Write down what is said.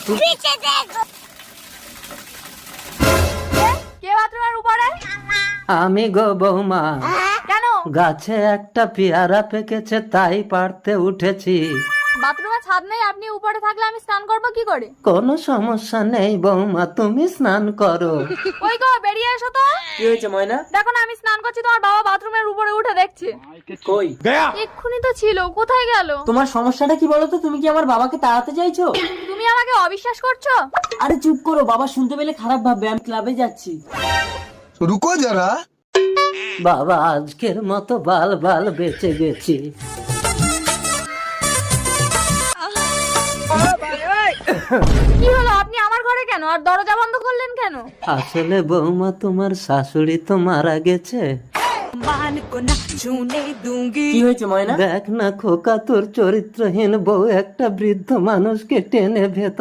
কে বাথরুমের উপরে? আমি গো বৌমা, কেন? গাছে একটা পেয়ারা পেকেছে তাই পাড়তে উঠেছি। বাথরুমে ছাদ নেই, আপনি উপরে থাকলে আমি স্নান করবো কি করে? কোনো সমস্যা নেই বৌমা, তুমি স্নান করো। ওই গো বেরিয়ে এসো তো। কি হয়েছে ময়না? দেখো না আমি স্নান করছি, তোমার বাবা বাথরুমের উপরে উঠে দেখছে। কই? এক্ষুনি তো ছিল, কোথায় গেল? তোমার সমস্যাটা কি বলো তো? তুমি কি আমার বাবাকে তাড়াতে চাইছো? তুমি আমাকে অবিশ্বাস করছো? আরে চুপ করো, বাবা শুনতে পেলে খারাপ ভাববে। আমি ক্লাবে যাচ্ছি। रुको जरा। বাবা আজকের মতো বাল বাল বেঁচে গেছি। কি হলো, আপনি আমার ঘরে কেন আর দরজা বন্ধ করলেন কেন? আসলে বৌমা তোমার শাশুড়ি তো মারা গেছে। কি হয়েছে ময়না? দেখ না খোকা, তোর চরিত্রহীন বউ একটা বৃদ্ধ মানুষকে টেনে ভেতর